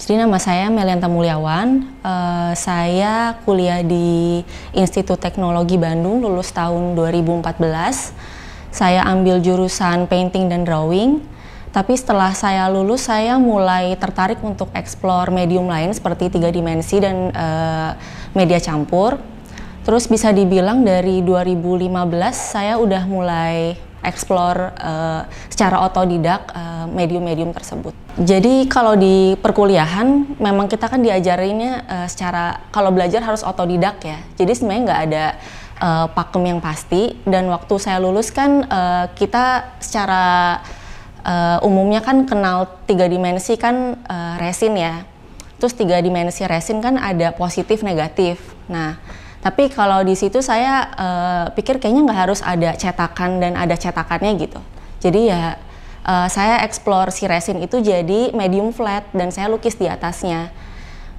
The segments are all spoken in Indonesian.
Jadi nama saya Melianta Mulyawan, saya kuliah di Institut Teknologi Bandung, lulus tahun 2014. Saya ambil jurusan painting dan drawing, tapi setelah saya lulus saya mulai tertarik untuk explore medium lain seperti 3 dimensi dan media campur. Terus bisa dibilang dari 2015 saya udah mulai explore secara otodidak medium-medium tersebut. Jadi kalau di perkuliahan memang kita kan diajarinnya kalau belajar harus otodidak ya. Jadi sebenarnya nggak ada pakem yang pasti, dan waktu saya lulus kan kita secara umumnya kan kenal 3 dimensi kan resin ya. Terus 3 dimensi resin kan ada positif negatif. Nah, tapi kalau di situ saya pikir kayaknya nggak harus ada cetakan dan ada cetakannya gitu. Jadi ya saya explore si resin itu jadi medium flat dan saya lukis di atasnya.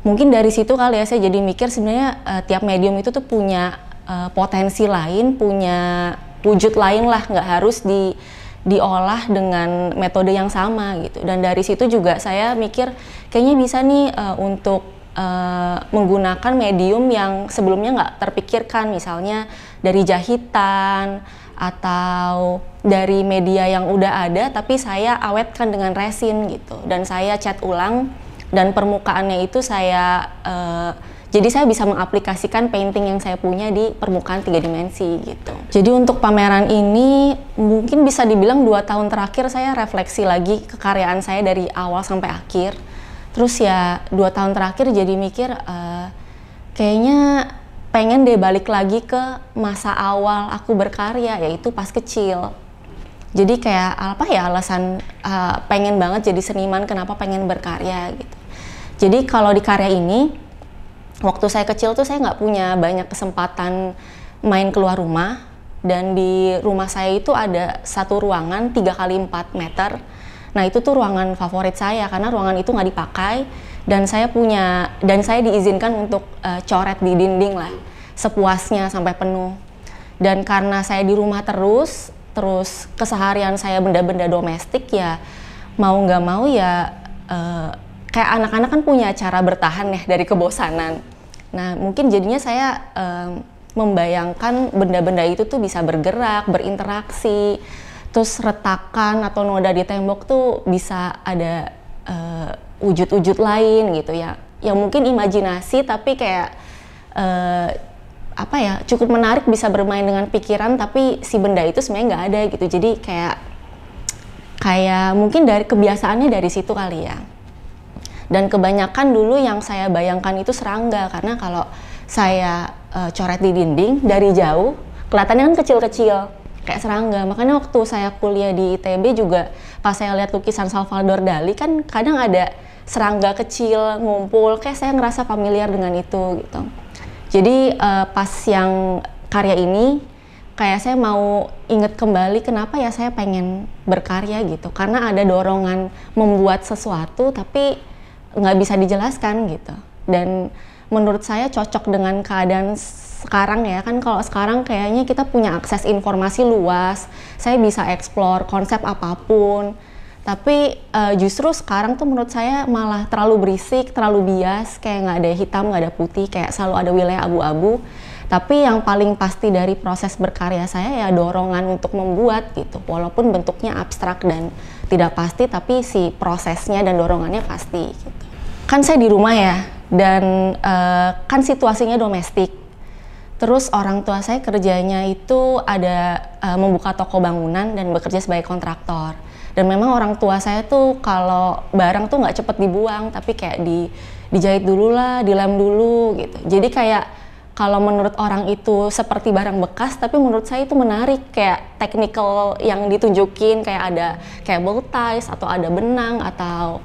Mungkin dari situ kali ya saya jadi mikir sebenarnya tiap medium itu tuh punya potensi lain, punya wujud lain lah, nggak harus diolah dengan metode yang sama gitu. Dan dari situ juga saya mikir kayaknya bisa nih untuk menggunakan medium yang sebelumnya nggak terpikirkan, misalnya dari jahitan atau dari media yang udah ada tapi saya awetkan dengan resin gitu, dan saya cat ulang dan permukaannya itu jadi saya bisa mengaplikasikan painting yang saya punya di permukaan 3 dimensi gitu. Jadi untuk pameran ini mungkin bisa dibilang 2 tahun terakhir saya refleksi lagi kekaryaan saya dari awal sampai akhir. Terus ya 2 tahun terakhir jadi mikir kayaknya pengen deh balik lagi ke masa awal aku berkarya, yaitu pas kecil. Jadi kayak apa ya alasan pengen banget jadi seniman, kenapa pengen berkarya gitu. Jadi kalau di karya ini, waktu saya kecil tuh saya nggak punya banyak kesempatan main keluar rumah, dan di rumah saya itu ada satu ruangan 3x4 meter. Nah itu tuh ruangan favorit saya karena ruangan itu nggak dipakai, dan saya diizinkan untuk coret di dinding lah sepuasnya sampai penuh. Dan karena saya di rumah terus keseharian saya benda-benda domestik, ya mau nggak mau ya kayak anak-anak kan punya cara bertahan ya dari kebosanan. Nah mungkin jadinya saya membayangkan benda-benda itu tuh bisa bergerak, berinteraksi. Terus retakan atau noda di tembok tuh bisa ada wujud-wujud lain gitu ya. Yang mungkin imajinasi tapi kayak cukup menarik, bisa bermain dengan pikiran, tapi si benda itu sebenarnya nggak ada gitu. Jadi kayak mungkin dari kebiasaannya dari situ kali ya. Dan kebanyakan dulu yang saya bayangkan itu serangga, karena kalau saya coret di dinding dari jauh kelihatannya kan kecil-kecil kayak serangga. Makanya waktu saya kuliah di ITB juga pas saya lihat lukisan Salvador Dali kan kadang ada serangga kecil ngumpul, kayak saya ngerasa familiar dengan itu gitu. Jadi pas yang karya ini kayak saya mau inget kembali kenapa ya saya pengen berkarya gitu, karena ada dorongan membuat sesuatu tapi nggak bisa dijelaskan gitu. Dan menurut saya cocok dengan keadaan sekarang ya, kan kalau sekarang kayaknya kita punya akses informasi luas, saya bisa explore konsep apapun. Tapi justru sekarang tuh menurut saya malah terlalu berisik, terlalu bias, kayak nggak ada hitam, nggak ada putih, kayak selalu ada wilayah abu-abu. Tapi yang paling pasti dari proses berkarya saya ya dorongan untuk membuat gitu, walaupun bentuknya abstrak dan tidak pasti, tapi si prosesnya dan dorongannya pasti gitu. Kan saya di rumah ya, dan kan situasinya domestik. Terus orang tua saya kerjanya itu ada membuka toko bangunan dan bekerja sebagai kontraktor. Dan memang orang tua saya tuh kalau barang tuh nggak cepet dibuang, tapi kayak dijahit dulu lah, dilem dulu gitu. Jadi kayak kalau menurut orang itu seperti barang bekas, tapi menurut saya itu menarik, kayak technical yang ditunjukin, kayak ada cable ties atau ada benang atau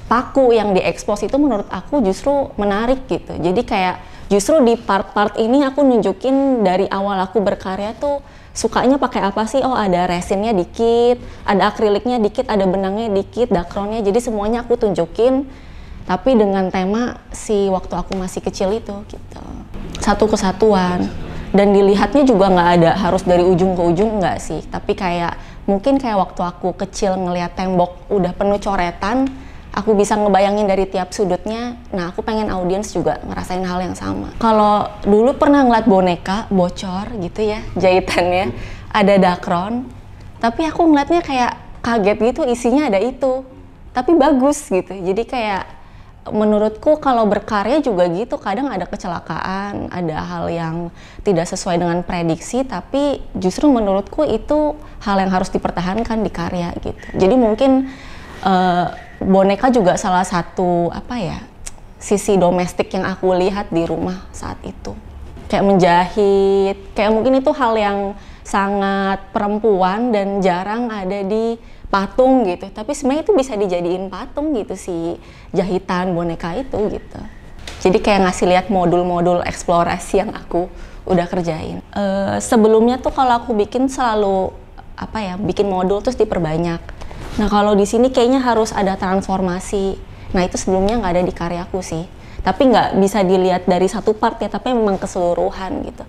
paku yang diekspos, itu menurut aku justru menarik gitu. Jadi kayak justru di part-part ini aku nunjukin dari awal aku berkarya tuh sukanya pakai apa sih. Oh ada resinnya dikit, ada akriliknya dikit, ada benangnya dikit, dakronnya, jadi semuanya aku tunjukin tapi dengan tema si waktu aku masih kecil itu gitu. Satu kesatuan, dan dilihatnya juga nggak ada harus dari ujung ke ujung, nggak sih, tapi kayak mungkin kayak waktu aku kecil ngelihat tembok udah penuh coretan, aku bisa ngebayangin dari tiap sudutnya. Nah, aku pengen audiens juga ngerasain hal yang sama. Kalau dulu pernah ngeliat boneka bocor gitu ya, jahitannya, ada dakron, tapi aku ngeliatnya kayak kaget gitu, isinya ada itu. Tapi bagus gitu, jadi kayak menurutku kalau berkarya juga gitu, kadang ada kecelakaan, ada hal yang tidak sesuai dengan prediksi, tapi justru menurutku itu hal yang harus dipertahankan di karya gitu. Jadi mungkin boneka juga salah satu sisi domestik yang aku lihat di rumah saat itu. Kayak menjahit, kayak mungkin itu hal yang sangat perempuan dan jarang ada di patung gitu. Tapi sebenarnya itu bisa dijadiin patung gitu, si jahitan boneka itu gitu. Jadi kayak ngasih lihat modul-modul eksplorasi yang aku udah kerjain. Sebelumnya tuh kalau aku bikin selalu bikin modul terus diperbanyak. Nah kalau di sini kayaknya harus ada transformasi. Nah itu sebelumnya nggak ada di karyaku sih. Tapi nggak bisa dilihat dari satu part ya, tapi memang keseluruhan gitu.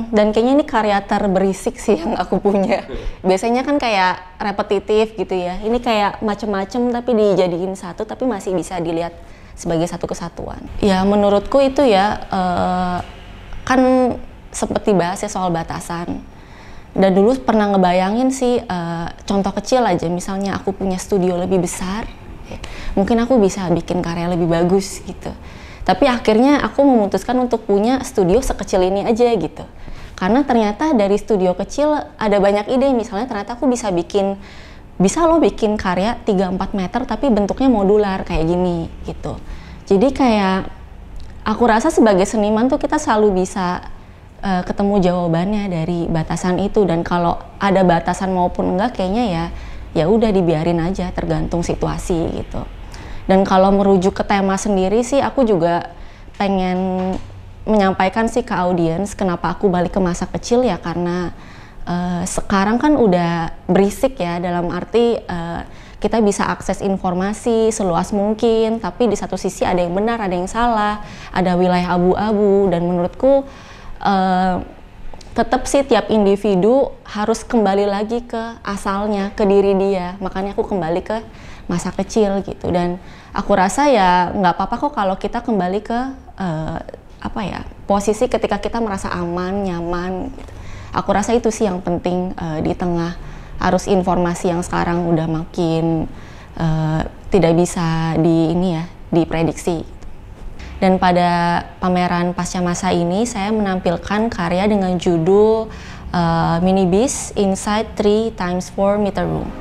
Dan kayaknya ini karya terberisik sih yang aku punya. Biasanya kan kayak repetitif gitu ya. Ini kayak macem-macem tapi dijadiin satu, tapi masih bisa dilihat sebagai satu kesatuan. Ya menurutku itu ya, kan sempet dibahas ya soal batasan. Dan dulu pernah ngebayangin sih, contoh kecil aja, misalnya aku punya studio lebih besar, ya, mungkin aku bisa bikin karya lebih bagus gitu. Tapi akhirnya aku memutuskan untuk punya studio sekecil ini aja gitu. Karena ternyata dari studio kecil ada banyak ide, misalnya ternyata aku bisa bikin karya 3-4 meter tapi bentuknya modular kayak gini gitu. Jadi kayak aku rasa sebagai seniman tuh kita selalu bisa ketemu jawabannya dari batasan itu, dan kalau ada batasan maupun enggak kayaknya ya udah dibiarin aja, tergantung situasi gitu. Dan kalau merujuk ke tema sendiri sih, aku juga pengen menyampaikan sih ke audiens kenapa aku balik ke masa kecil ya, karena sekarang kan udah berisik ya, dalam arti kita bisa akses informasi seluas mungkin, tapi di satu sisi ada yang benar, ada yang salah, ada wilayah abu-abu, dan menurutku tetap sih tiap individu harus kembali lagi ke asalnya, ke diri dia. Makanya aku kembali ke masa kecil gitu, dan aku rasa ya nggak apa-apa kok kalau kita kembali ke posisi ketika kita merasa aman, nyaman gitu. Aku rasa itu sih yang penting di tengah arus informasi yang sekarang udah makin tidak bisa diprediksi. Dan pada pameran Pasca Masa ini saya menampilkan karya dengan judul Mini Beast Inside 3x4 Meter Room.